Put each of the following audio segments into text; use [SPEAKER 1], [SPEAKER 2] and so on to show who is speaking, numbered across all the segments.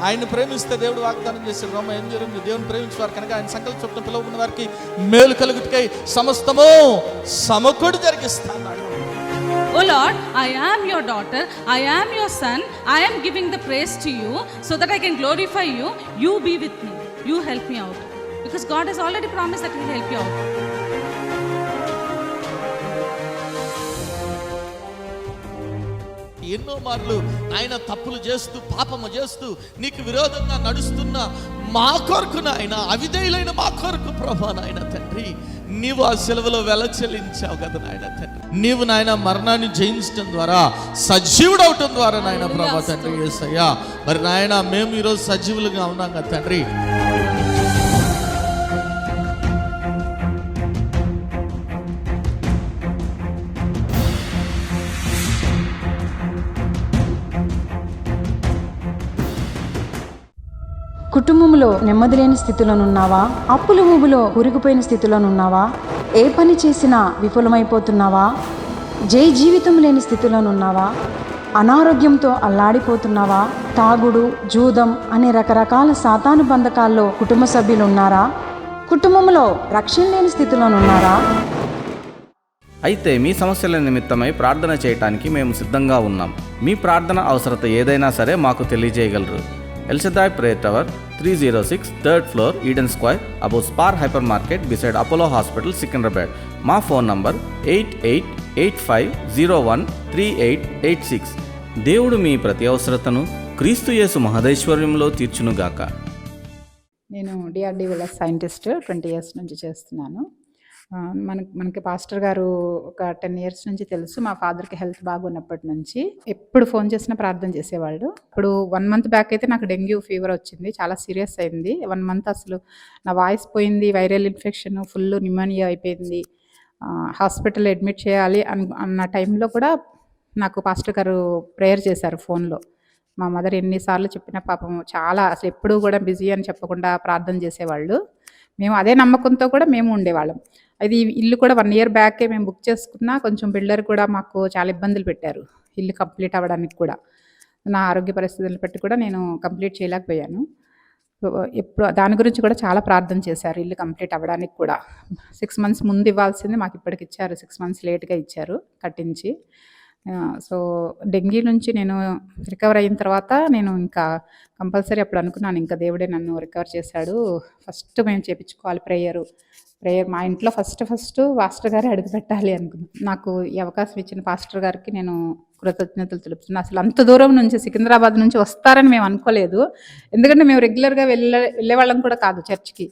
[SPEAKER 1] ఆయన్ని ప్రేమిస్తే దేవుడు వాగ్దానం చేశాడు. రోమ ఏం జరిగింది? దేవుని ప్రేమించేవారు కనుక ఆయన సంకల్ప చొప్పున పిలువబడిన వారికి మేలు కలుగుటకై సమస్తము సమకూడి జరిగిస్తాడు.
[SPEAKER 2] Oh Lord, I am your daughter, I am your son, I am giving the praise to you so that I can glorify you. You be with me, you help me out, because God has already promised that He will help you out.
[SPEAKER 1] ఎన్నో మార్లు ఆయన తప్పులు చేస్తూ పాపము చేస్తూ నీకు విరోధంగా నడుస్తున్న మా కొరకు నాయన, అవిధేయులైన మా కొరకు ప్రభా నాయన తండ్రి, నీవు ఆ సెలవులో వెల చెల్లించావు కదా నాయన తండ్రి. నీవు నాయన మరణాన్ని జయించడం ద్వారా, సజీవుడు అవటం ద్వారా నాయన ప్రభా తండ్రి యేసయ్యా, మరి నాయన మేము ఈరోజు సజీవులుగా ఉన్నాం కదా తండ్రి.
[SPEAKER 3] కుటుంబంలో నెమ్మది లేని స్థితిలోనున్నావా? అప్పుల ఊబిలో కూరుకుపోయిన స్థితిలోనున్నావా? ఏ పని చేసినా విఫలమైపోతున్నావా? జీవితం లేని స్థితిలోనున్నావా? అనారోగ్యంతో అల్లాడిపోతున్నావా? తాగుడు, జూదం అనే రకరకాల సాతాను బంధకాల్లో కుటుంబ సభ్యులు ఉన్నారా? కుటుంబంలో రక్షణ లేని స్థితిలోనున్నారా?
[SPEAKER 4] అయితే మీ సమస్యల నిమిత్తమై ప్రార్థన చేయటానికి మేము సిద్ధంగా ఉన్నాం. మీ ప్రార్థన అవసరత ఏదైనా సరే మాకు తెలియజేయగలరు. El Shaddai Prayer Tower, 306 3rd floor, Eden Square, above Spar Hypermarket, beside Apollo Hospital, Secunderabad. మా ఫోన్ నంబర్ 8885013886. దేవుడు మీ ప్రతి అవసరతను క్రీస్తు యేసు మహదైశ్వర్యంలో తీర్చునుగాక.
[SPEAKER 5] నేను డిఆర్డీఓలో సైంటిస్ట్ 20 years నుంచి చేస్తున్నాను. మనకి పాస్టర్ గారు ఒక 10 years నుంచి తెలుసు. మా ఫాదర్కి హెల్త్ బాగున్నప్పటి నుంచి ఎప్పుడు ఫోన్ చేసినా ప్రార్థన చేసేవాళ్ళు. ఇప్పుడు 1 month బ్యాక్ అయితే నాకు డెంగ్యూ ఫీవర్ వచ్చింది, చాలా సీరియస్ అయింది. 1 month అసలు నా వాయిస్ పోయింది, వైరల్ ఇన్ఫెక్షన్, ఫుల్ న్యూమోనియా అయిపోయింది, హాస్పిటల్ అడ్మిట్ చేయాలి అన్న టైంలో కూడా నాకు పాస్టర్ గారు ప్రేయర్ చేశారు ఫోన్లో. మా మదర్ ఎన్నిసార్లు చెప్పినా పాపం చాలా అసలు ఎప్పుడూ కూడా బిజీ అని చెప్పకుండా ప్రార్థన చేసేవాళ్ళు. మేము అదే నమ్మకంతో కూడా మేము ఉండేవాళ్ళం. అది ఇల్లు కూడా 1 year బ్యాకే మేము బుక్ చేసుకున్నా, కొంచెం బిల్డర్ కూడా మాకు చాలా ఇబ్బందులు పెట్టారు ఇల్లు కంప్లీట్ అవ్వడానికి కూడా. నా ఆరోగ్య పరిస్థితులను బట్టి కూడా నేను కంప్లీట్ చేయలేకపోయాను. ఎప్పుడు దాని గురించి కూడా చాలా ప్రార్థన చేశారు ఇల్లు కంప్లీట్ అవ్వడానికి కూడా. 6 months ముందు ఇవ్వాల్సింది మాకు ఇప్పటికి ఇచ్చారు, 6 months లేట్గా ఇచ్చారు కట్టించి. సో డెంగీ నుంచి నేను రికవర్ అయిన తర్వాత నేను ఇంకా కంపల్సరీ అప్పుడు అనుకున్నాను, ఇంకా దేవుడే నన్ను రికవర్ చేశాడు, ఫస్ట్ మేము చేయించుకోవాలి ప్రేయర్ మా ఇంట్లో ఫస్ట్ పాస్టర్ గారే అడుగు పెట్టాలి అనుకున్నాను. నాకు ఈ అవకాశం ఇచ్చిన పాస్టర్ గారికి నేను కృతజ్ఞతలు తెలుపుతున్నాను. అసలు అంత దూరం నుంచి సికింద్రాబాద్ నుంచి వస్తారని మేము అనుకోలేదు. ఎందుకంటే మేము రెగ్యులర్గా వెళ్ళేవాళ్ళం కూడా కాదు చర్చ్కి.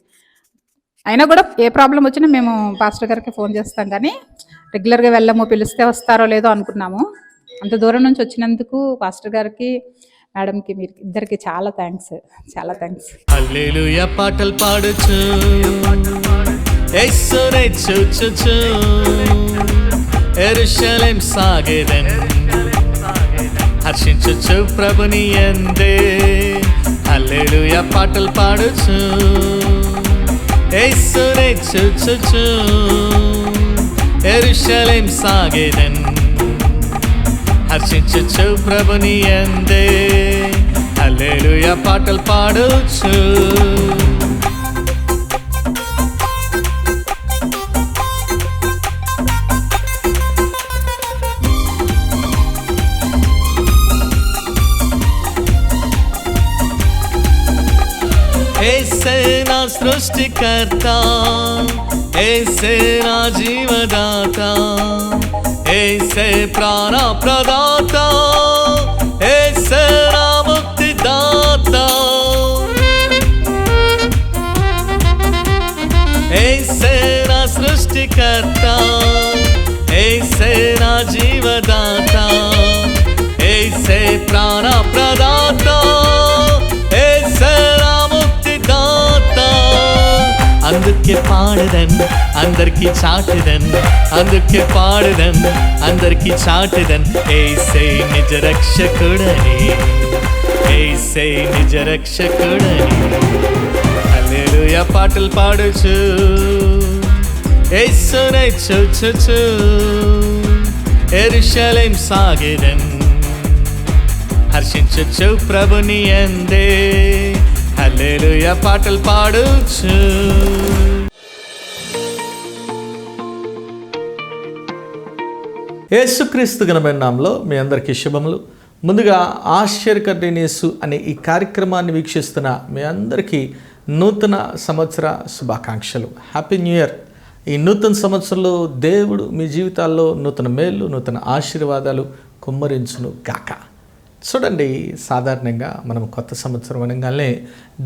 [SPEAKER 5] అయినా కూడా ఏ ప్రాబ్లం వచ్చినా మేము పాస్టర్ గారికి ఫోన్ చేస్తాం, కానీ రెగ్యులర్గా వెళ్ళము, పిలిస్తే వస్తారో లేదో అనుకున్నాము. అంత దూరం నుంచి వచ్చినందుకు పాస్టర్ గారికి, మేడంకి, మీరు ఇద్దరికి చాలా థ్యాంక్స్.
[SPEAKER 1] హల్లెలూయా పాటలు పాడుచు యేసునే చూచుచు యెరూషలేం సాగెదన్, హర్షించుచు ప్రభుని యందే. హల్లెలూయా పాటలు పాడుచు యేసునే చూచుచు యెరూషలేం సాగెదన్, హర్షించుచు ప్రభుని యందే. హల్లెలూయా పాటలు పాడుచు. యేసే నా సృష్టికర్త, యేసే నా జీవదాత, యేసే ప్రాణ ప్రదాత, యేసే నా ముక్తిదాత. యేసే నా సృష్టికర్త, యేసే నా జీవదాత, యేసే ప్రాణ ప్రదాత, యేసే నా ముక్తిదాత. అందుకే పాడదన్ అందరికీ చాటుదన్, అందుకే పాడదన్ అందరికీ చాటుదన్. యేసే నిజ రక్షకుడని, యేసే నిజ రక్షకుడని. హల్లెలూయా పాటలు పాడుచు యేసునే చూచుచు యెరూషలేం సాగెదన్, ఆశించచ్చు ప్రభుని యందే హల్లెలూయా పాటలు పాడొచ్చు. యేసుక్రీస్తు ఘనమైన నామములో మీ అందరికీ శుభములు. ముందుగా ఆశ్చర్యకరుడైన యేసు అనే ఈ కార్యక్రమాన్ని వీక్షిస్తున్న మీ అందరికీ నూతన సంవత్సర శుభాకాంక్షలు. Happy new year. ఈ నూతన సంవత్సరంలో దేవుడు మీ జీవితాల్లో నూతన మేలు, నూతన ఆశీర్వాదాలు కుమ్మరించును గాక. చూడండి, సాధారణంగా మనం కొత్త సంవత్సరం అనగానే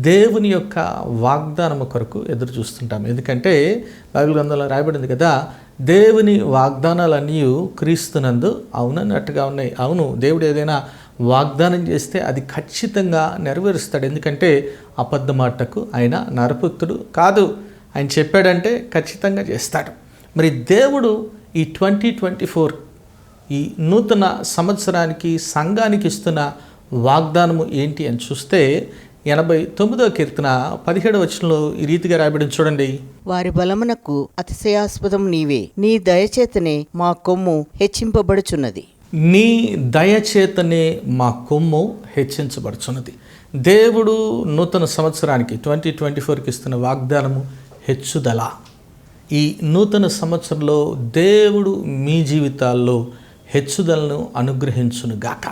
[SPEAKER 1] దేవుని యొక్క వాగ్దానము కొరకు ఎదురు చూస్తుంటాం. ఎందుకంటే బైబిల్ గ్రంథంలో రాయబడింది కదా, దేవుని వాగ్దానాలన్నీ క్రీస్తునందు అవునన్నట్టుగా ఉన్నాయి. అవును, దేవుడు ఏదైనా వాగ్దానం చేస్తే అది ఖచ్చితంగా నెరవేరుస్తాడు. ఎందుకంటే అబద్ధమాటకు ఆయన నరపుత్రుడు కాదు. ఆయన చెప్పాడంటే ఖచ్చితంగా చేస్తాడు. మరి దేవుడు ఈ 2024 ఈ నూతన సంవత్సరానికి సంఘానికి ఇస్తున్న వాగ్దానము ఏంటి అని చూస్తే 89వ కీర్తన 17వ వచనంలో ఈ రీతిగా రాయబడింది. చూడండి.
[SPEAKER 6] వారి బలమునకు అతిశయాస్పదం నీవే, నీ దయచేతనే మా కొమ్ము హెచ్చింపబడుచున్నది.
[SPEAKER 1] నీ దయచేతనే మా కొమ్ము హెచ్చించబడుచున్నది. దేవుడు నూతన సంవత్సరానికి 2024కి ఇస్తున్న వాగ్దానము హెచ్చుదల. ఈ నూతన సంవత్సరంలో దేవుడు మీ జీవితాల్లో హెచ్చుదలను అనుగ్రహించును గాక.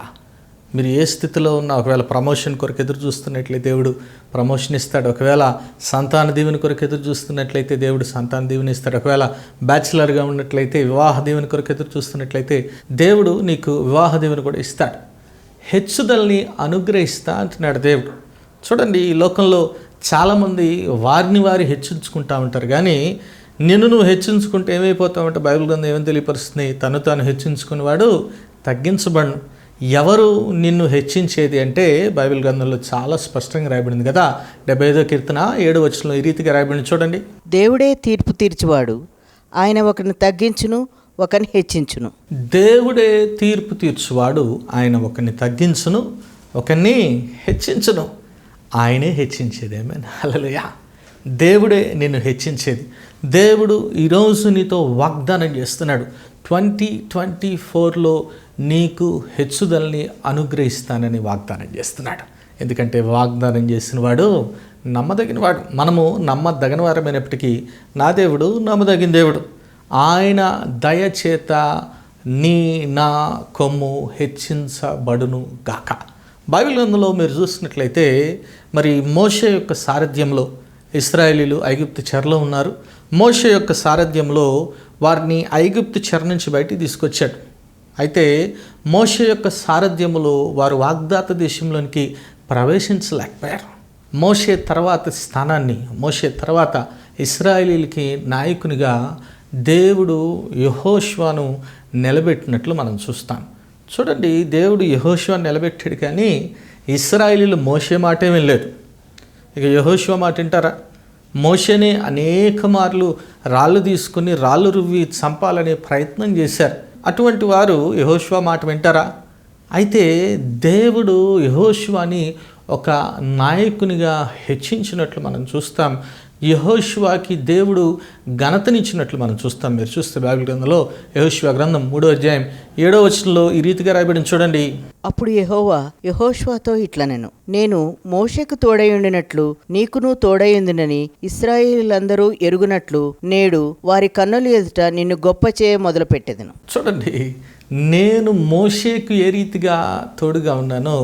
[SPEAKER 1] మీరు ఏ స్థితిలో ఉన్నా, ఒకవేళ ప్రమోషన్ కొరకు ఎదురు చూస్తున్నట్లయితే దేవుడు ప్రమోషన్ ఇస్తాడు. ఒకవేళ సంతాన దీవెని కొరకు ఎదురు చూస్తున్నట్లయితే దేవుడు సంతాన దీవెని ఇస్తాడు. ఒకవేళ బ్యాచిలర్గా ఉన్నట్లయితే వివాహ దీవెని కొరకు ఎదురు చూస్తున్నట్లయితే దేవుడు నీకు వివాహ దీవెని కూడా ఇస్తాడు. హెచ్చుదలని అనుగ్రహిస్తా అంటున్నాడు దేవుడు. చూడండి, ఈ లోకంలో చాలామంది వారిని వారి హెచ్చించుకుంటా ఉంటారు. కానీ నిన్ను నువ్వు హెచ్చించుకుంటే ఏమైపోతావంటే బైబిల్ గ్రంథం ఏమని తెలియపరుస్తుంది? తను తాను హెచ్చించుకునేవాడు తగ్గించబడను. ఎవరు నిన్ను హెచ్చించేది అంటే బైబిల్ గ్రంథంలో చాలా స్పష్టంగా రాయబడింది కదా. 75వ కీర్తన 7వ వచనంలో ఈ రీతిగా రాయబడింది. చూడండి.
[SPEAKER 6] దేవుడే తీర్పు తీర్చువాడు, ఆయన ఒకరిని తగ్గించును, ఒకరిని హెచ్చించును.
[SPEAKER 1] దేవుడే తీర్పు తీర్చువాడు, ఆయన ఒకరిని తగ్గించును, ఒకరిని హెచ్చించును. ఆయనే హెచ్చించేది. ఏమైనా హల్లెలూయా. దేవుడే నిన్ను హెచ్చించేది. దేవుడు ఈరోజు నీతో వాగ్దానం చేస్తున్నాడు. 2024లో నీకు హెచ్చుదలని అనుగ్రహిస్తానని వాగ్దానం చేస్తున్నాడు. ఎందుకంటే వాగ్దానం చేసిన వాడు నమ్మదగిన వాడు. మనము నమ్మదగిన వారమైనప్పటికీ నా దేవుడు నమ్మదగిన దేవుడు. ఆయన దయచేత నా కొమ్ము హెచ్చించబడును గాక. బైబిల్ గ్రంథంలో మీరు చూసినట్లయితే మరి మోషే యొక్క సారథ్యంలో ఇశ్రాయేలీలు ఐగుప్తు చెరలో ఉన్నారు. మోషే యొక్క సారథ్యంలో వారిని ఐగుప్తు చెర నుంచి బయటికి తీసుకొచ్చాడు. అయితే మోషే యొక్క సారథ్యంలో వారు వాగ్దాత దేశంలోనికి ప్రవేశించలేకపోయారు. మోషే తర్వాత స్థానాన్ని, మోషే తర్వాత ఇశ్రాయేలీలకి నాయకునిగా దేవుడు యెహోషువను నిలబెట్టినట్లు మనం చూస్తాం. చూడండి, దేవుడు యెహోషువను నిలబెట్టాడు, కానీ ఇశ్రాయేలీలు మోషే మాటే వినలేదు. ఇక యెహోషువ మాట వింటారా? మోషేనే అనేక మార్లు రాళ్ళు తీసుకుని రాళ్ళు రువ్వి చంపాలనే ప్రయత్నం చేశారు. అటువంటి వారు యెహోషువ మాట వింటారా? అయితే దేవుడు యెహోషువని ఒక నాయకునిగా హెచ్చించినట్లు మనం చూస్తాం. యెహోషువకి దేవుడు ఘనతనిచ్చినట్లు మనం చూస్తాం. మీరు చూస్తే బైబిల్ గ్రంథంలో యెహోషువ గ్రంథం 3వ అధ్యాయం 7వ వచనంలో ఈ రీతిగా రాయబడింది. చూడండి.
[SPEAKER 6] అప్పుడు యెహోవా యెహోషువతో ఇట్లనెను, నేను మోషేకు తోడయుండినట్లు నీకును తోడయుందునని ఇశ్రాయేలీలందరూ ఎరుగునట్లు నేడు వారి కన్నుల ఎదుట నిన్ను గొప్ప చేయ మొదలుపెట్టెదను.
[SPEAKER 1] చూడండి, నేను మోషేకు ఏ రీతిగా తోడుగా ఉన్నానో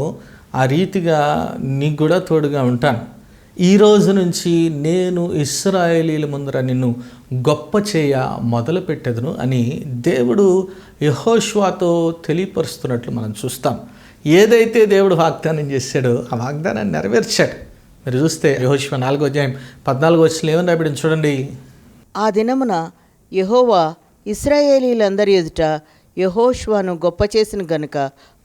[SPEAKER 1] ఆ రీతిగా నీకు కూడా తోడుగా ఉంటాను. ఈ రోజు నుంచి నేను ఇశ్రాయేలీల ముందర నిన్ను గొప్ప చేయ మొదలుపెట్టెదను అని దేవుడు యెహోషువతో తెలియపరుస్తున్నట్లు మనం చూస్తాం. ఏదైతే దేవుడు వాగ్దానం చేశాడో ఆ వాగ్దానాన్ని నెరవేర్చాడు. మీరు చూస్తే యెహోషువ 4వ అధ్యాయం 14వ వచనంలో ఏమని రాయబడింది చూడండి.
[SPEAKER 6] ఆ దినమున యెహోవా ఇశ్రాయేలీలందరి ఎదుట యెహోషువను గొప్ప చేసిన గనుక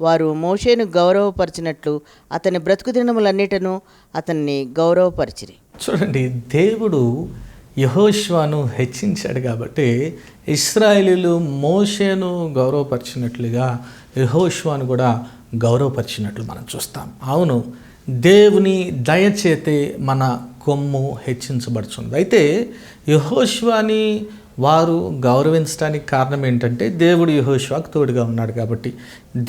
[SPEAKER 6] వారు మోషేను గౌరవపరిచినట్లు అతని బ్రతుకు దినములన్నిటను అతన్ని గౌరవపరిచిరి.
[SPEAKER 1] చూడండి, దేవుడు యెహోషువను హెచ్చించాడు కాబట్టి ఇశ్రాయేలీలు మోషేను గౌరవపరిచినట్లుగా యెహోషువను కూడా గౌరవపరిచినట్లు మనం చూస్తాం. అవును, దేవుని దయచేతే మన కొమ్ము హెచ్చించబడుచుంది. అయితే యెహోషువని
[SPEAKER 7] వారు గౌరవించడానికి కారణం ఏంటంటే దేవుడు యెహోషువకు తోడుగా ఉన్నాడు కాబట్టి.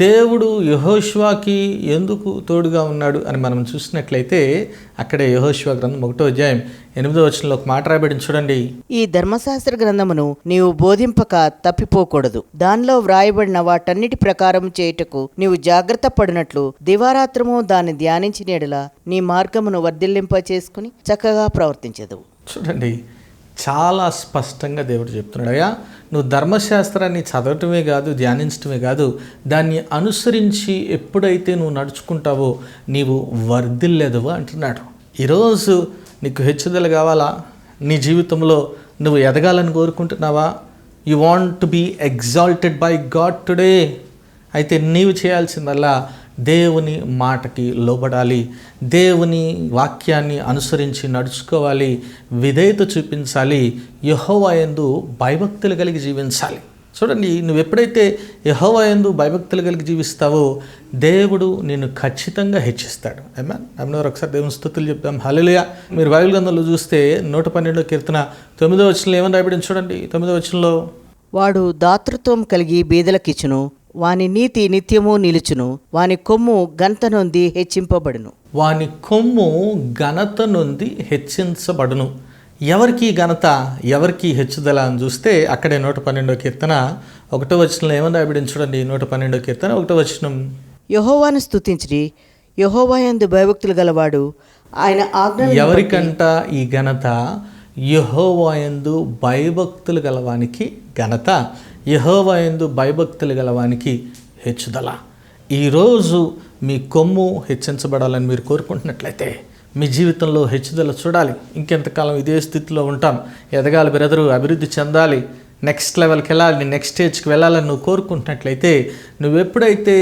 [SPEAKER 7] దేవుడు యెహోషువకి ఎందుకు తోడుగా ఉన్నాడు అని మనం చూసినట్లయితే అక్కడే యెహోషువ గ్రంథం 1వ అధ్యాయం 8వ వచనంలో ఒక మాట రాయబడింది చూడండి.
[SPEAKER 6] ఈ ధర్మశాస్త్ర గ్రంథమును నీవు బోధింపక తప్పిపోకూడదు. దానిలో వ్రాయబడిన వాటన్నిటి ప్రకారం చేయుటకు నీవు జాగ్రత్త పడినట్లు దివారాత్రము దాన్ని ధ్యానించిన యెడల నీ మార్గమును వర్ధిల్లింప చేసుకుని చక్కగా ప్రవర్తించదు.
[SPEAKER 7] చూడండి, చాలా స్పష్టంగా దేవుడు చెప్తున్నాడు, అయ్యా నువ్వు ధర్మశాస్త్రాన్ని చదవటమే కాదు, ధ్యానించటమే కాదు, దాన్ని అనుసరించి ఎప్పుడైతే నువ్వు నడుచుకుంటావో నీవు వర్ధిల్లెదవు అంటున్నాడు. ఈరోజు నీకు హెచ్చుదల కావాలా? నీ జీవితంలో నువ్వు ఎదగాలని కోరుకుంటున్నావా? You want to be exalted by God today. అయితే నీవు చేయాల్సిందల్లా దేవుని మాటకి లోబడాలి, దేవుని వాక్యాన్ని అనుసరించి నడుచుకోవాలి, విధేయత చూపించాలి, యెహోవా యందు భయభక్తులు కలిగి జీవించాలి. చూడండి, నువ్వు ఎప్పుడైతే యెహోవా యందు భయభక్తులు కలిగి జీవిస్తావో దేవుడు నిన్ను ఖచ్చితంగా హెచ్చిస్తాడు. ఆమెన్. ఒకసారి దేవుని స్తుతులు చెప్తాం. హల్లెలూయా. మీరు బైబిల్ గ్రంథంలో చూస్తే 112వ కీర్తన 9వ వచనంలో ఏమని రాయబడింది చూడండి. 9వ వచనంలో,
[SPEAKER 6] వాడు దాతృత్వం కలిగి బీదలకిచ్చును, వాని నీతి నిత్యము నిలుచును, వాని కొమ్ము ఘనత నొంది హెచ్చింపబడును.
[SPEAKER 7] వాని కొమ్ము ఘనత నొంది హెచ్చించబడును. ఎవరికి ఘనత, ఎవరికి హెచ్చుదల అని చూస్తే అక్కడే 112వ కీర్తన 1వ వచనంలో ఏమని రాయబడింది చూడండి. 112వ కీర్తన 1వ వచనం,
[SPEAKER 6] యెహోవాను స్తుతించిరి, యెహోవా యందు భయభక్తులు గలవాడు ఆయన ఆజ్ఞలను
[SPEAKER 7] ఎవరికంట ఈ ఘనత? యెహోవా యందు భయభక్తులు గలవానికి ఘనత, యెహోవా యందు భయభక్తులు గలవానికి హెచ్చుదల. ఈరోజు మీ కొమ్ము హెచ్చించబడాలని మీరు కోరుకుంటున్నట్లయితే మీ జీవితంలో హెచ్చుదల చూడాలి. ఇంకెంతకాలం ఇదే స్థితిలో ఉంటాం? ఎదగాలి బ్రదరు, అభివృద్ధి చెందాలి, నెక్స్ట్ లెవెల్కి వెళ్ళాలి, నెక్స్ట్ స్టేజ్కి వెళ్ళాలని నువ్వు కోరుకుంటున్నట్లయితే, నువ్వెప్పుడైతే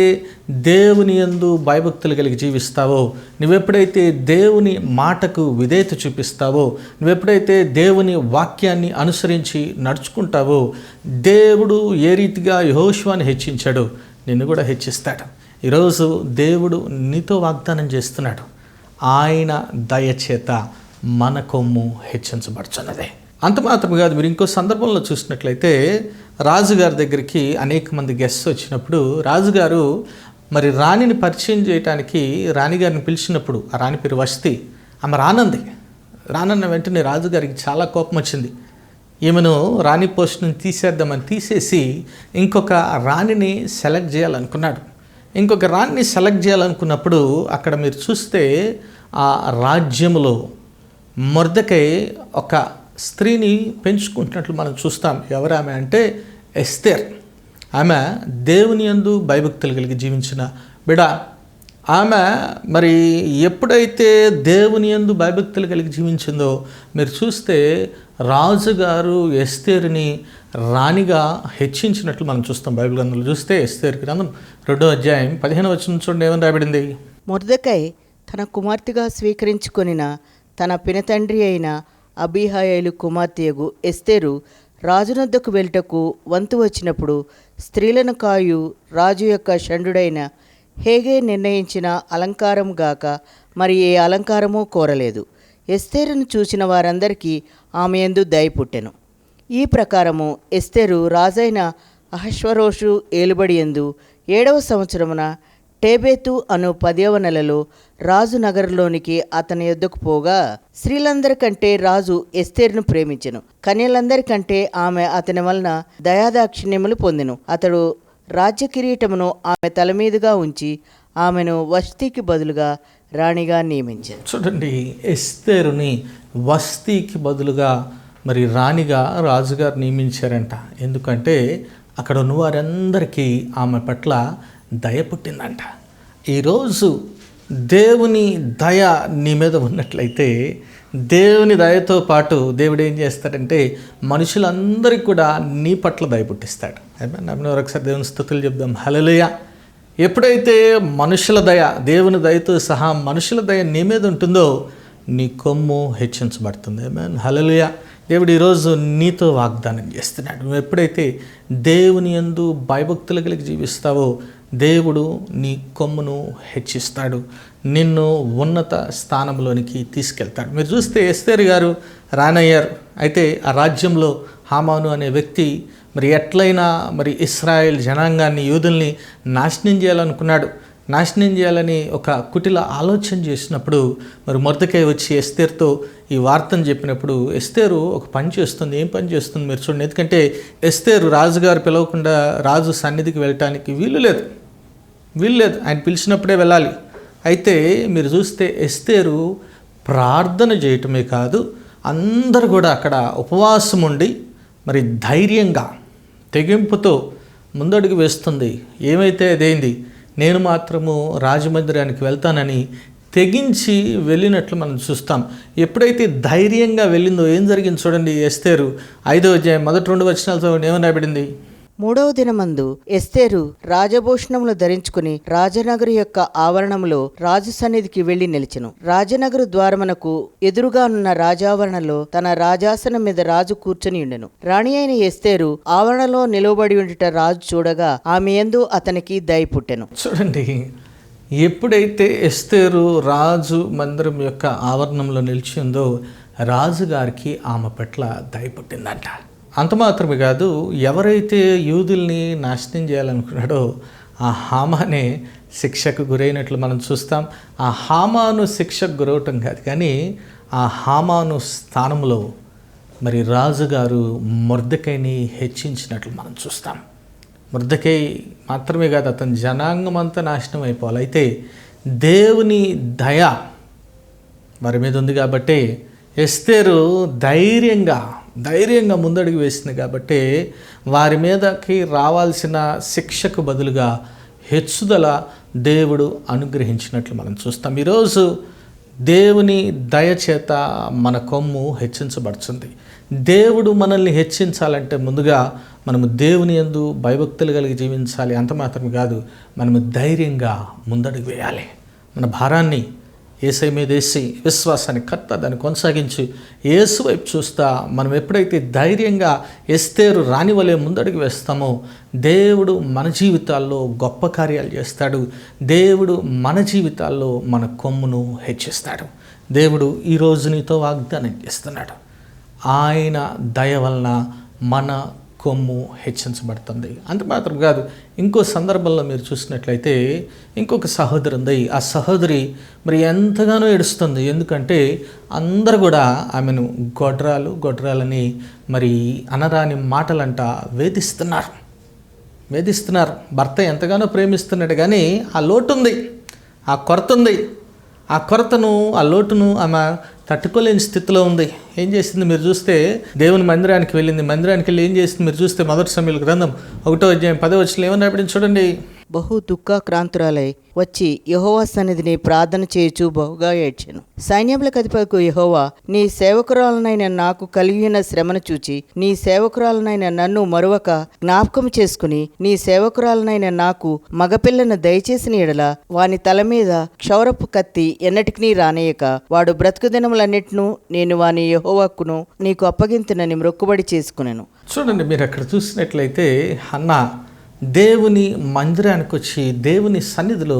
[SPEAKER 7] దేవుని యందు భయభక్తులు కలిగి జీవిస్తావో, నువ్వెప్పుడైతే దేవుని మాటకు విధేయత చూపిస్తావో, నువ్వెప్పుడైతే దేవుని వాక్యాన్ని అనుసరించి నడుచుకుంటావో, దేవుడు ఏ రీతిగా యెహోషువను హెచ్చించాడో నిన్ను కూడా హెచ్చిస్తాడు. ఈరోజు దేవుడు నీతో వాగ్దానం చేస్తున్నాడు, ఆయన దయచేత మన కొమ్ము హెచ్చించబడుచున్నదే. అంత మాత్రం కాదు, మీరు ఇంకో సందర్భంలో చూసినట్లయితే రాజుగారి దగ్గరికి అనేక మంది గెస్ట్స్ వచ్చినప్పుడు రాజుగారు మరి రాణిని పరిచయం చేయడానికి రాణిగారిని పిలిచినప్పుడు, ఆ రాణి పేరు వస్తి, ఆమె రానన్న వెంటనే రాజుగారికి చాలా కోపం వచ్చింది. ఈమెను రాణి పోస్ట్ నుంచి తీసేద్దామని తీసేసి ఇంకొక రాణిని సెలెక్ట్ చేయాలనుకున్నాడు. ఇంకొక రాణిని సెలెక్ట్ చేయాలనుకున్నప్పుడు అక్కడ మీరు చూస్తే ఆ రాజ్యంలో మొర్దెకై ఒక స్త్రీని పెంచుకుంటున్నట్లు మనం చూస్తాం. ఎవరామె అంటే ఎస్తేర్. ఆమె దేవుని యందు భయభక్తులు కలిగి జీవించిన బిడ. ఆమె మరి ఎప్పుడైతే దేవుని యందు భయభక్తులు కలిగి జీవించిందో మీరు చూస్తే రాజుగారు ఎస్తేరుని రాణిగా హెచ్చించినట్లు మనం చూస్తాం. బైబిల్ గ్రంథంలో చూస్తే ఎస్తేరు గ్రంథం 2వ అధ్యాయం 15వ వచనం చూడండి ఏమని రాయబడింది.
[SPEAKER 6] మొర్దెకై తన కుమార్తెగా స్వీకరించుకొనిన తన పినతండ్రి అయిన అబీహాయేలు కుమార్తెయగు ఎస్తేరు రాజునొద్దకు వెళ్ళటకు వంతు వచ్చినప్పుడు స్త్రీలను కాయు రాజు యొక్క షండుడైన హేగే నిర్ణయించిన అలంకారం గాక మరి ఏ అలంకారమూ కోరలేదు. ఎస్తేరును చూసిన వారందరికీ ఆమె యందు దయ పుట్టెను. ఈ ప్రకారము ఎస్తేరు రాజైన అహష్వరోషు ఏలుబడి యందు 7వ సంవత్సరమున టేబేతు అను 10వ నెలలో రాజు నగరంలోనికి అతని యొద్దకు పోగా స్త్రీలందరికంటే రాజు ఎస్తేరును ప్రేమించెను. కన్యలందరికంటే ఆమె అతని వలన దయాదాక్షిణ్యములు పొందెను. అతడు రాజ్య కిరీటమును ఆమె తల మీదుగా ఉంచి ఆమెను వస్తీకి బదులుగా రాణిగా నియమించారు.
[SPEAKER 7] చూడండి, ఎస్తేరుని వస్తీకి బదులుగా మరి రాణిగా రాజుగారు నియమించారంట. ఎందుకంటే అక్కడ ఉన్న వారందరికీ ఆమె పట్ల దయ పుట్టిందంట. ఈరోజు దేవుని దయ నీ మీద ఉన్నట్లయితే దేవుని దయతో పాటు దేవుడు ఏం చేస్తాడంటే మనుషులందరికీ కూడా నీ పట్ల దయ పుట్టిస్తాడు. ఒకసారి దేవుని స్తుతులు చెప్దాం. హల్లెలూయా. ఎప్పుడైతే మనుషుల దయ, దేవుని దయతో సహా మనుషుల దయ నీ మీద ఉంటుందో నీ కొమ్ము హెచ్చించబడుతుంది. హల్లెలూయా. దేవుడు ఈరోజు నీతో వాగ్దానం చేస్తున్నాడు. నువ్వు ఎప్పుడైతే దేవుని యందు భయభక్తులు కలిగి జీవిస్తావో దేవుడు నీ కొమ్మును హెచ్చిస్తాడు, నిన్ను ఉన్నత స్థానంలోనికి తీసుకెళ్తాడు. మీరు చూస్తే ఎస్తేరు గారు రానయ్యారు. అయితే ఆ రాజ్యంలో హామాను అనే వ్యక్తి మరి ఎట్లయినా మరి ఇశ్రాయేల్ జనాంగాన్ని, యూదుల్ని నాశనం చేయాలనుకున్నాడు. నాశనం చేయాలని ఒక కుటిల ఆలోచన చేసినప్పుడు మరి మొర్దెకై వచ్చి ఎస్తేరుతో ఈ వార్తను చెప్పినప్పుడు ఎస్తేరు ఒక పని చేస్తుంది. ఏం పని చేస్తుంది మీరు చూడండి. ఎందుకంటే ఎస్తేరు రాజుగారు పిలవకుండా రాజు సన్నిధికి వెళ్ళటానికి వీలు లేదు. ఆయన పిలిచినప్పుడే వెళ్ళాలి. అయితే మీరు చూస్తే ఎస్తేరు ప్రార్థన చేయటమే కాదు, అందరూ కూడా అక్కడ ఉపవాసం ఉండి మరి ధైర్యంగా తెగింపుతో ముందడుగు వేస్తుంది. ఏమైతే అదేంది, నేను మాత్రము రాజమందిరానికి వెళ్తానని తెగించి వెళ్ళినట్లు మనం చూస్తాం. ఎప్పుడైతే ధైర్యంగా వెళ్ళిందో ఏం జరిగింది చూడండి. ఎస్తేరు 5వ అధ్యాయం మొదటి 2 వచనాలతో ఏమని రాయబడింది?
[SPEAKER 6] 3వ దినమందు ఎస్తేరు రాజభూషణములు ధరించుకుని రాజనగరు యొక్క ఆవరణములో రాజు సన్నిధికి వెళ్లి నిలిచెను. రాజనగరు ద్వారమునకు ఎదురుగానున్న రాజావరణలో తన రాజాసనం మీద రాజు కూర్చొని ఉండెను. రాణి అయిన ఎస్తేరు ఆవరణలో నిలవబడి ఉండుట రాజు చూడగా ఆమె యందు అతనికి దయ పుట్టెను.
[SPEAKER 7] చూడండి, ఎప్పుడైతే ఎస్తేరు రాజు మందిరం యొక్క ఆవరణంలో నిలిచి ఉందో రాజుగారికి ఆమె పట్ల దయ పుట్టిందంట. అంత మాత్రమే కాదు, ఎవరైతే యూదుల్ని నాశనం చేయాలనుకున్నాడో ఆ హామానే శిక్షకు గురైనట్లు మనం చూస్తాం. ఆ హామాను శిక్షకు గురవటం కాదు, కానీ ఆ హామాను స్థానంలో మరి రాజుగారు మొర్దెకైని హెచ్చించినట్లు మనం చూస్తాం. మొర్దెకై మాత్రమే కాదు, అతని జనాంగం అంతా నాశనం అయిపోవాలి. అయితే దేవుని దయ వారి మీద ఉంది కాబట్టి ఎస్తేరు ధైర్యంగా ముందడుగు వేసింది కాబట్టి వారి మీదకి రావాల్సిన శిక్షకు బదులుగా హెచ్చుదల దేవుడు అనుగ్రహించినట్లు మనం చూస్తాం. ఈరోజు దేవుని దయచేత మన కొమ్ము హెచ్చించబడుతుంది. దేవుడు మనల్ని హెచ్చించాలంటే ముందుగా మనము దేవుని యందు భయభక్తులు కలిగి జీవించాలి. అంత మాత్రమే కాదు, మనము ధైర్యంగా ముందడుగు వేయాలి. మన భారాన్ని యేసై మీద వేసి విశ్వాసాన్ని కర్త దాన్ని కొనసాగించి యేసు వైపు చూస్తా మనం ఎప్పుడైతే ధైర్యంగా ఎస్తేరు రాణి వలె ముందడుగు వేస్తామో దేవుడు మన జీవితాల్లో గొప్ప కార్యాలు చేస్తాడు. దేవుడు మన జీవితాల్లో మన కొమ్మును హెచ్చిస్తాడు. దేవుడు ఈరోజు నీతో వాగ్దానం చేస్తున్నాడు. ఆయన దయ వలన మన కొమ్ము హెచ్చించబడుతుంది. అంత మాత్రం కాదు, ఇంకో సందర్భంలో మీరు చూసినట్లయితే ఇంకొక సహోదరి ఉంది. ఆ సహోదరి మరి ఎంతగానో ఏడుస్తుంది. ఎందుకంటే అందరూ కూడా ఆమెను గొడ్రాలని మరి అనరాని మాటలంట వేధిస్తున్నారు. భర్త ఎంతగానో ప్రేమిస్తున్నాడు, కానీ ఆ లోటు ఉంది, ఆ కొరత ఉంది. ఆ కొరతను, ఆ లోటును ఆమె తట్టుకోలేని స్థితిలో ఉంది. ఏం చేసింది మీరు చూస్తే, దేవుని మందిరానికి వెళ్ళింది. మందిరానికి వెళ్ళి ఏం చేసింది మీరు చూస్తే, మొదటి సమూయేలు గ్రంథం 1వ అధ్యాయం 10వ వచనం ఏమని రాయబడింది చూడండి.
[SPEAKER 6] బహు దుఃఖాక్రాంతురాలై వచ్చి యెహోవా సన్నిధిని ప్రార్థన చేయుచు బహుగా ఏడ్చెను. సైన్యములకు అధిపతికు యెహోవా, నీ సేవకురాలనైన నాకు కలిగిన శ్రమను చూచి నీ సేవకురాలనైన నన్ను మరువక జ్ఞాపకం చేసుకుని నీ సేవకురాలనైన నాకు మగపిల్లను దయచేసిన ఎడల వాని తల మీద క్షౌరపు కత్తి ఎన్నటికి రానేయక వాడు బ్రతుకు దినములన్నిటినూ నేను వాని యెహోవాకును నీకు అప్పగింతునని మొక్కుబడి చేసుకునేను.
[SPEAKER 7] చూడండి, మీరు అక్కడ చూసినట్లయితే హన్నా దేవుని మందిరానికి వచ్చి దేవుని సన్నిధిలో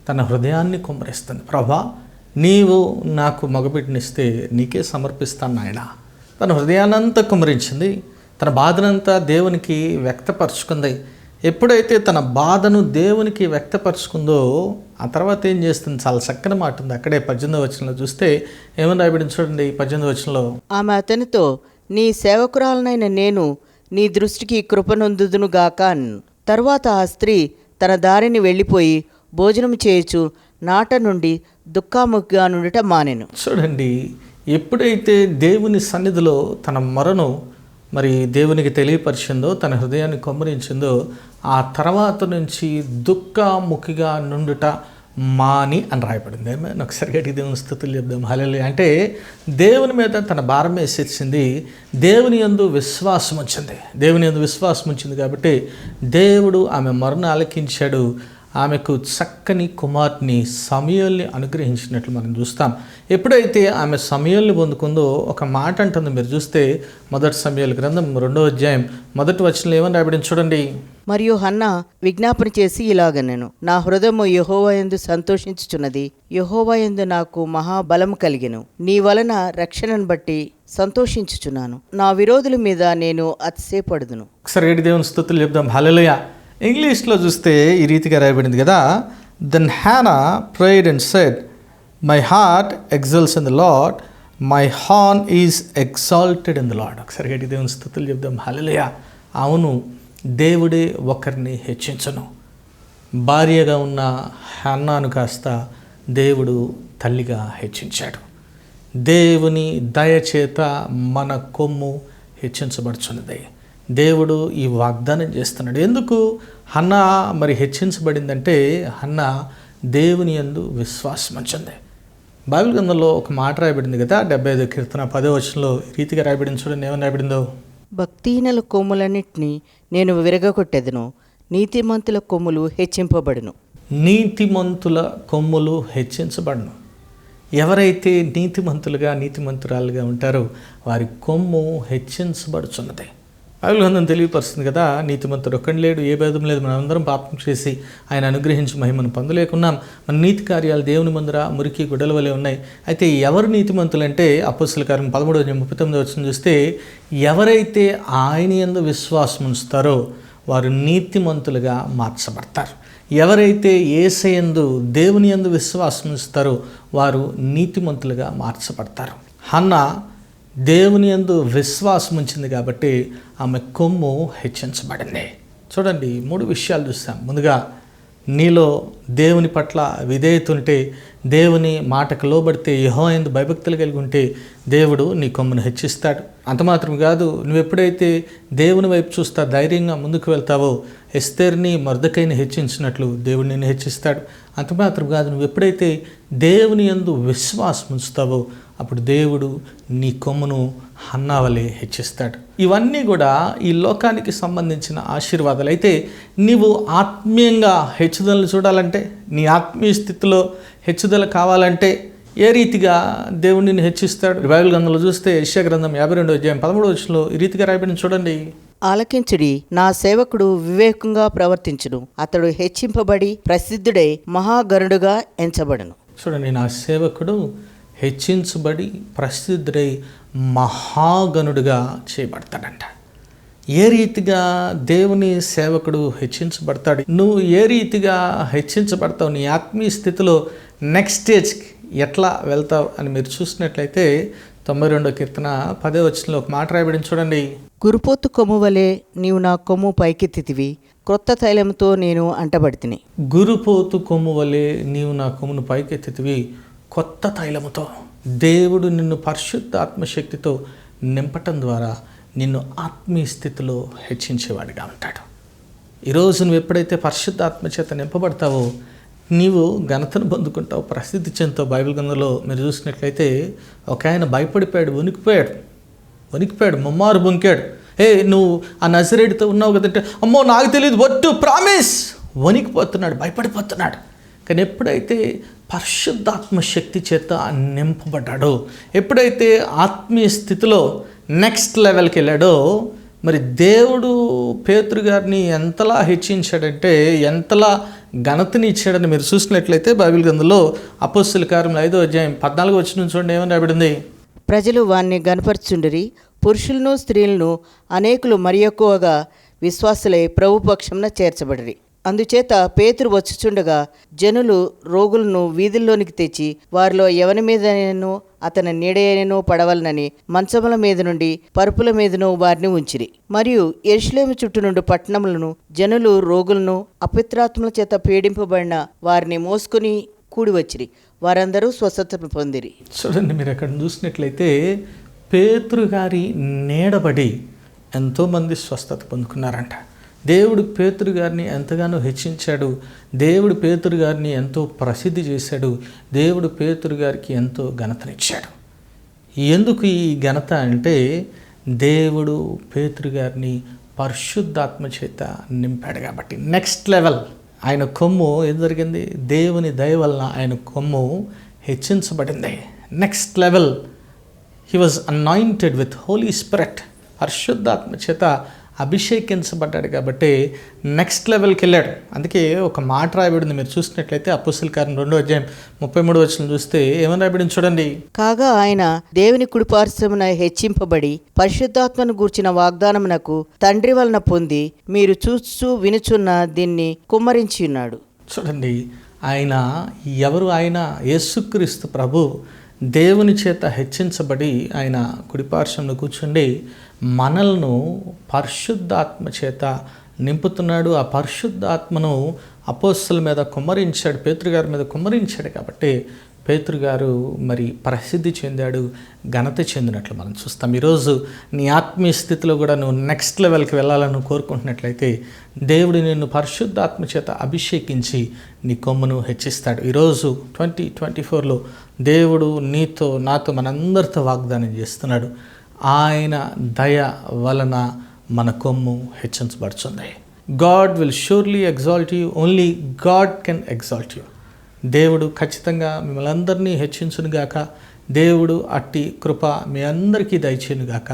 [SPEAKER 7] తన హృదయాన్ని కుమ్మరిస్తుంది. ప్రభా, నీవు నాకు మగబిడ్డనిస్తే నీకే సమర్పిస్తాను నాయన. తన హృదయాన్నంతా కుమ్మరించింది. తన బాధనంతా దేవునికి వ్యక్తపరుచుకుంది. ఎప్పుడైతే తన బాధను దేవునికి వ్యక్తపరుచుకుందో ఆ తర్వాత ఏం చేస్తుంది? చాలా చక్కని మాట ఉంది. అక్కడే 18వ వచనంలో చూస్తే ఏమని రాయబడింది చూడండి. 18వ వచనంలో
[SPEAKER 6] ఆమె అతనితో, నీ సేవకురాలనైన నేను నీ దృష్టికి కృపనొందుదునుగాక అను. తరువాత ఆ స్త్రీ తన దారిని వెళ్ళిపోయి భోజనం చేయుచు నాట నుండి దుఃఖాముఖిగా నుండిట మానెను.
[SPEAKER 7] చూడండి, ఎప్పుడైతే దేవుని సన్నిధిలో తన మొరను మరి దేవునికి తెలియపరిచిందో, తన హృదయాన్ని కొమ్మరించిందో, ఆ తర్వాత నుంచి దుఃఖముఖిగా నుండుట మాని అని రాయబడింది. ఒకసారి గట్టి దేవుని స్తుతులు చెప్దాం. హల్లెలూయా. అంటే దేవుని మీద తన భారం వేసేసింది. దేవుని యందు విశ్వాసం వచ్చింది కాబట్టి దేవుడు ఆమె మొరను ఆలకించాడు. ఆమెకు చక్కని కుమార్తెని సమూయేలుని అనుగ్రహించినట్లు మనం చూస్తాం. ఎప్పుడైతే ఆమె సమూయేలుని పొందుకుందో ఒక మాట అంటుంది మీరు చూస్తే, మొదటి సమూయేలు గ్రంథం 2వ అధ్యాయం 1వ వచనంలో ఏమని రాయబడింది చూడండి.
[SPEAKER 6] మరియు హన్నా విజ్ఞాపన చేసి ఇలాగనెను, నా హృదయము యెహోవా యందు సంతోషించుచున్నది, యెహోవా యందు నాకు మహాబలము కలిగెను, నీ వలన రక్షణను బట్టి సంతోషించుచున్నాను, నా విరోధుల మీద నేను అతిశయపడుదును.
[SPEAKER 7] ఒకసారి ఏడు దేవుని స్తుతులు చెప్దాం. హల్లెలూయా. ఇంగ్లీష్లో చూస్తే ఈ రీతిగా రాయబడింది కదా, then Hannah prayed and said, my heart exults in the Lord, my horn is exalted in the Lord. ఒకసారి ఏడు దేవుని స్తుతులు చెప్దాం. హల్లెలూయా. అవును, దేవుడే ఒకరిని హెచ్చించను. భార్యగా ఉన్న హన్నాను కాస్త దేవుడు తల్లిగా హెచ్చించాడు. దేవుని దయచేత మన కొమ్ము హెచ్చించబడుచున్నది. దేవుడు ఈ వాగ్దానం చేస్తున్నాడు. ఎందుకు హన్నా మరి హెచ్చించబడిందంటే, హన్నా దేవుని యందు విశ్వాసం ఉంచింది. బైబిల్ గ్రంథంలో ఒక మాట రాయబడింది కదా, 75 కీర్తన 10వ వచనంలో ఈ రీతిగా రాయబడింది. చూడండి ఏమని రాయబడిందో,
[SPEAKER 6] భక్తిహీనుల కొమ్ములన్నిటినీ నేను విరగగొట్టెదను, నీతిమంతుల కొమ్ములు హెచ్చింపబడును.
[SPEAKER 7] నీతిమంతుల కొమ్ములు హెచ్చించబడును. ఎవరైతే నీతిమంతులుగా నీతిమంతురాలుగా ఉంటారో వారి కొమ్ము హెచ్చించబడుచున్నది. బైబిల్ గ్రంథం తెలియపరుస్తుంది కదా, నీతిమంతుడు ఒక్కడు లేడు, ఏ భేదం లేదు, మనం అందరం పాపం చేసి ఆయన అనుగ్రహించి మహిమను పొందలేకున్నాం, మన నీతి కార్యాలు దేవుని ముందర మురికి గుడ్డల వలె ఉన్నాయి. అయితే ఎవరు నీతిమంతులంటే, అపోస్తల కార్యం 13:39 చూస్తే, ఎవరైతే ఆయన యందు విశ్వాసం ఉంచుతారో వారు నీతిమంతులుగా మార్చబడతారు. ఎవరైతే యేసయందు దేవుని యందు విశ్వాసం ఉంచుతారో వారు నీతిమంతులుగా మార్చబడతారు. హన్నా దేవుని యందు విశ్వాసం ఉంచింది కాబట్టి ఆమె కొమ్ము హెచ్చించబడింది. చూడండి 3 విషయాలు చూస్తాం. ముందుగా, నీలో దేవుని పట్ల విధేయత ఉంటే, దేవుని మాటకు లోబడితే, యెహోవా యందు భయభక్తులు కలిగి ఉంటే దేవుడు నీ కొమ్మును హెచ్చిస్తాడు. అంత మాత్రం కాదు, నువ్వు ఎప్పుడైతే దేవుని వైపు చూస్తా ధైర్యంగా ముందుకు వెళ్తావో, ఎస్తేర్ని మొర్దెకైని హెచ్చించినట్లు దేవుడు నిన్ను హెచ్చిస్తాడు. అంత మాత్రం కాదు, నువ్వు ఎప్పుడైతే దేవుని యందు విశ్వాసం ఉంచుతావో అప్పుడు దేవుడు నీ కొమ్మును హన్నా వలె హెచ్చిస్తాడు. ఇవన్నీ కూడా ఈ లోకానికి సంబంధించిన ఆశీర్వాదాలు. అయితే నీవు ఆత్మీయంగా హెచ్చుదలను చూడాలంటే, నీ ఆత్మీయ స్థితిలో హెచ్చుదల కావాలంటే ఏ రీతిగా దేవుడు నిన్ను హెచ్చిస్తాడు? బైబిల్ గ్రంథంలో చూస్తే యెషయా గ్రంథం 52:13 ఈ రీతిగా రాయబడింది. చూడండి,
[SPEAKER 6] ఆలకించుడి, నా సేవకుడు వివేకంగా ప్రవర్తించును, అతడు హెచ్చింపబడి ప్రసిద్ధుడై మహాగరుడుగా ఎంచబడును.
[SPEAKER 7] చూడండి, నా సేవకుడు హెచ్చించబడి ప్రసిద్ధుడై మహాగణుడుగా చేయబడతాడంట. ఏ రీతిగా దేవుని సేవకుడు హెచ్చించబడతాడు? నువ్వు ఏ రీతిగా హెచ్చించబడతావు? నీ ఆత్మీయ స్థితిలో నెక్స్ట్ స్టేజ్కి ఎట్లా వెళ్తావు అని మీరు చూసినట్లయితే 92వ కీర్తన 10వ వచనంలో ఒక మాట రాయబడింది. చూడండి,
[SPEAKER 6] గురుపోతు కొమ్ము వలె నీవు నా కొమ్ము పైకెత్తితివి, క్రొత్త తైలంతో నేను అంటబడితిని.
[SPEAKER 7] గురుపోతు కొమ్ము వలె నీవు నా కొమ్మును పైకెత్తితివి, కొత్త తైలముతో. దేవుడు నిన్ను పరిశుద్ధ ఆత్మశక్తితో నింపటం ద్వారా నిన్ను ఆత్మీయ స్థితిలో హెచ్చించేవాడిగా ఉంటాడు. ఈరోజు నువ్వు ఎప్పుడైతే పరిశుద్ధ ఆత్మచేత నింపబడతావో నీవు ఘనతను పొందుకుంటావు, ప్రసిద్ధి చెందుతావు. బైబిల్ గ్రంథంలో మీరు చూసినట్లయితే ఒక ఆయన భయపడిపోయాడు, వణికిపోయాడు, ముమ్మారు బొంకాడు. నువ్వు ఆ నజరేడితో ఉన్నావు కదంటే, అమ్మో నాకు తెలియదు, వట్టు ప్రామిస్, వణికిపోతున్నాడు, భయపడిపోతున్నాడు. కానీ ఎప్పుడైతే పరిశుద్ధాత్మ శక్తి చేత నింపబడ్డాడో, ఎప్పుడైతే ఆత్మీయ స్థితిలో నెక్స్ట్ లెవెల్కి వెళ్ళాడో, మరి దేవుడు పేతురు గారిని ఎంతలా హెచ్చించాడంటే, ఎంతలా ఘనతని ఇచ్చాడని మీరు చూసినట్లయితే బైబిల్ గ్రంథంలో అపోస్తల కార్యములు 5:14 చూడండి ఏమని రాబడింది.
[SPEAKER 6] ప్రజలు వాణ్ణి గనపరచుండిరి, పురుషులను స్త్రీలను అనేకులు మరి ఎక్కువగా విశ్వాసులై ప్రభు పక్షంన చేర్చబడిరి. అందుచేత పేతురు వచ్చుచుండగా జనులు రోగులను వీధుల్లోనికి తెచ్చి వారిలో ఎవరి మీదనూ అతని నీడయనూ పడవలనని మంచముల మీద నుండి పరుపుల మీదను వారిని ఉంచిరి. మరియు యెరూషలేము చుట్టూ నుండి పట్టణములను జనులు రోగులను అపవిత్రాత్మల చేత పీడింపబడిన వారిని మోసుకుని కూడి వచ్చిరి. వారందరూ స్వస్థత పొందిరి.
[SPEAKER 7] చూడండి, మీరు అక్కడ చూసినట్లయితే పేతురు గారి నీడబడి ఎంతోమంది స్వస్థత పొందుకున్నారంట. దేవుడు పేతురు గారిని ఎంతగానో హెచ్చించాడు. దేవుడు పేతురు గారిని ఎంతో ప్రసిద్ధి చేశాడు. దేవుడు పేతురు గారికి ఎంతో ఘనతనిచ్చాడు. ఎందుకు ఈ ఘనత అంటే, దేవుడు పేతురు గారిని పరిశుద్ధాత్మ చేత నింపాడు కాబట్టి. నెక్స్ట్ లెవెల్ ఆయన కొమ్ము ఏం జరిగింది? దేవుని దయ వలన ఆయన కొమ్ము హెచ్చించబడింది. Next level, he was anointed with Holy Spirit. పరిశుద్ధాత్మ చేత అభిషేకించబడ్డాడు కాబట్టి నెక్స్ట్ లెవెల్కి వెళ్ళాడు. అందుకే ఒక మాట రాయబడింది, మీరు చూసినట్లయితే అపోస్తలుల కార్యం 2:33 చూస్తే ఏమని రాయబడింది చూడండి.
[SPEAKER 6] కాగా ఆయన దేవుని కుడిపార్శ్వమున హెచ్చింపబడి పరిశుద్ధాత్మను గూర్చిన వాగ్దానమునకు తండ్రి వలన పొంది మీరు చూస్తూ వినుచున్న దీన్ని కుమ్మరించి ఉన్నాడు.
[SPEAKER 7] చూడండి, ఆయన ఎవరు? ఆయన యేసుక్రీస్తు ప్రభు దేవుని చేత హెచ్చించబడి ఆయన కుడిపార్శ్వంలో కూర్చుండి మనల్ని పరిశుద్ధాత్మ చేత నింపుతున్నాడు. ఆ పరిశుద్ధాత్మను అపోస్తలుల మీద కుమ్మరించాడు, పేతురుగారి మీద కుమ్మరించాడు. కాబట్టి పేతురుగారు మరి ప్రసిద్ధి చెందాడు, ఘనత చెందినట్లు మనం చూస్తాం. ఈరోజు నీ ఆత్మీయ స్థితిలో కూడా నువ్వు నెక్స్ట్ లెవెల్కి వెళ్ళాలని కోరుకుంటున్నట్లయితే దేవుడు నిన్ను పరిశుద్ధాత్మ చేత అభిషేకించి నీ కొమ్మును హెచ్చిస్తాడు. ఈరోజు 2024లో దేవుడు నీతో నాతో మనందరితో వాగ్దానం చేస్తున్నాడు. ఆయన దయ వలన మన కొమ్ము హెచ్చించబడుతుంది. God will surely exalt you, only God can exalt you. దేవుడు ఖచ్చితంగా మిమ్మల్ని అందరినీ హెచ్చించునుగాక. దేవుడు అట్టి కృప మీ అందరికీ దయచేయునుగాక.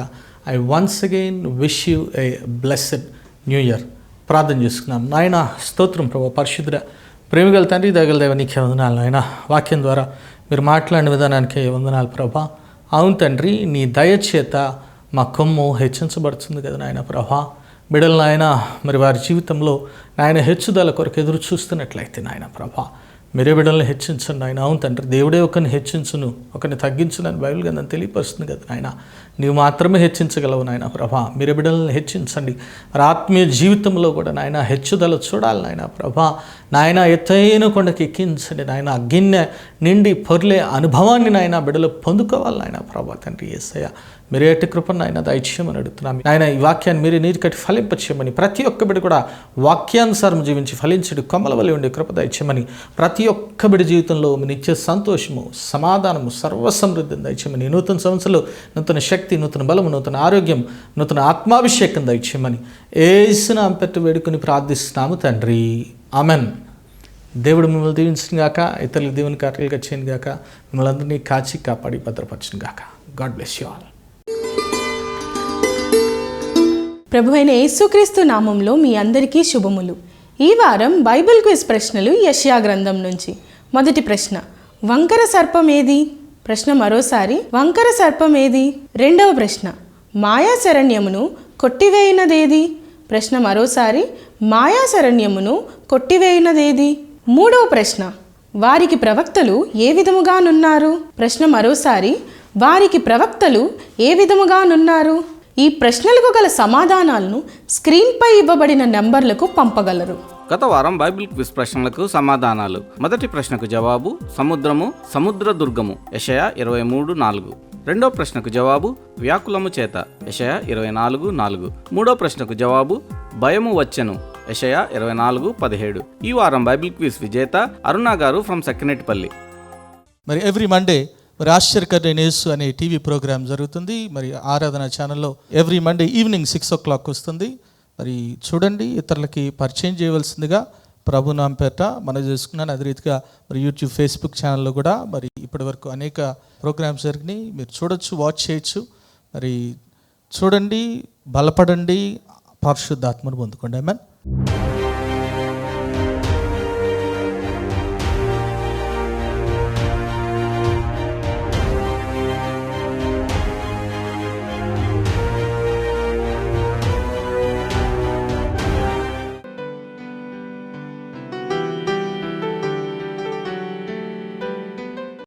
[SPEAKER 7] I once again wish you a blessed new year. ప్రార్థన చేసుకున్నాం. నాయన స్తోత్రం ప్రభు, పరిశుద్ధ ప్రేమిగల తండ్రి, దయగల దేవ, నీకే వందనాలు నాయన. వాక్యం ద్వారా మీరు మాట్లాడిన విధానానికే వందనాలు ప్రభా. అవును తండ్రి, నీ దయచేత మా కొమ్ము హెచ్చించబడుతుంది కదా నాయన ప్రభా. బిడ్డలు నాయన మరి వారి జీవితంలో నాయన హెచ్చుదల కొరకు ఎదురు చూస్తున్నట్లయితే నాయన ప్రభా మీరే బిడ్డల్ని హెచ్చించండి ఆయన. అవును తండ్రి, దేవుడే ఒకరిని హెచ్చించును, ఒకరిని తగ్గించును అని బైబిల్ గ్రంథం తెలియపరుస్తుంది కదా నాయన. నీవు మాత్రమే హెచ్చించగలవు నాయన ప్రభా. మీరే బిడ్డలను హెచ్చించండి. మరి ఆత్మీయ జీవితంలో కూడా నాయన హెచ్చుదల చూడాలి నాయన ప్రభా. నాయన ఎత్తైన కొండకి ఎక్కించండి నాయన. గిన్నె నిండి పొర్లే అనుభవాన్ని నాయన బిడ్డలు పొందుకోవాలి నాయన ప్రభా. తండ్రి యేసయ్య మీరే అట్టి కృపను ఆయన దయచేయమని అడుగుతున్నాం ఆయన. ఈ వాక్యాన్ని మీరే నీరు కట్టి ఫలింపచేయమని, ప్రతి ఒక్క బిడ్డ కూడా వాక్యానుసారం జీవించి ఫలించడు కొమ్మల వలె ఉండే కృప దయచేయమని, ప్రతి ఒక్క బిడ్డ జీవితంలో నిత్య సంతోషము, సమాధానము, సర్వసమృద్ధిని దయచేయమని, నూతన సంవత్సరంలో నూతన శక్తి, నూతన బలము, నూతన ఆరోగ్యం, నూతన ఆత్మాభిషేకం దయచేయమని యేసు నామమున పెట్టి వేడుకొని ప్రార్థిస్తున్నాము తండ్రి. ఆమెన్. దేవుడు మిమ్మల్ని దీవించిన గాక, ఇతరులకు దేవుని కార్యాలుగా చేయను గాక, మిమ్మల్ని అందరినీ కాచి కాపాడి భద్రపరచును గాక. God bless you all.
[SPEAKER 8] ప్రభు అయిన యేసుక్రీస్తు నామంలో మీ అందరికీ శుభములు. ఈ వారం బైబిల్ క్విజ్ ప్రశ్నలు యెషయా గ్రంథం నుంచి. మొదటి ప్రశ్న, వంకర సర్పం ఏది? ప్రశ్న మరోసారి, వంకర సర్పం ఏది? రెండవ ప్రశ్న, మాయాశరణ్యమును కొట్టివేయినదేది? ప్రశ్న మరోసారి, మాయాశరణ్యమును కొట్టివేయినదేది? మూడవ ప్రశ్న, వారికి ప్రవక్తలు ఏ విధముగానున్నారు? ప్రశ్న మరోసారి, వారికి ప్రవక్తలు ఏ విధముగానున్నారు? ఈ ప్రశ్నలకు గల సమాధానాలను స్క్రీన్పై ఇవ్వబడిన నంబర్లకు పంపగలరు.
[SPEAKER 4] గత వారం బైబిల్ క్విజ్ ప్రశ్నలకు సమాధానాలు. మొదటి ప్రశ్నకు జవాబు సముద్రము, సముద్రదుర్గము, యెషయా 23:4. రెండో ప్రశ్నకు జవాబు వ్యాకులము చేత, యెషయా 24:4. మూడో ప్రశ్నకు జవాబు భయము వచ్చెను, యెషయా 24:17. ఈ వారం బైబిల్ క్విజ్ విజేత అరుణ గారు ఫ్రమ్ సక్కినేటిపల్లి.
[SPEAKER 9] మరి ఎవ్రీ మండే మరి ఆశ్చర్యకరైన యేసు అనే టీవీ ప్రోగ్రామ్ జరుగుతుంది. మరి ఆరాధన ఛానల్లో ఎవ్రీ మండే ఈవినింగ్ 6 o'clock వస్తుంది. మరి చూడండి, ఇతరులకి పరిచయం చేయవలసిందిగా ప్రభు నామ పేరిట మనం చేసుకున్నాను. అదే రీతిగా మరి యూట్యూబ్, ఫేస్బుక్ ఛానల్లో కూడా మరి ఇప్పటి వరకు అనేక ప్రోగ్రామ్స్ జరిగినాయి. మీరు చూడొచ్చు, వాచ్ చేయొచ్చు. మరి చూడండి, బలపడండి, పరిశుద్ధాత్మను పొందుకోండి. ఆమేన్.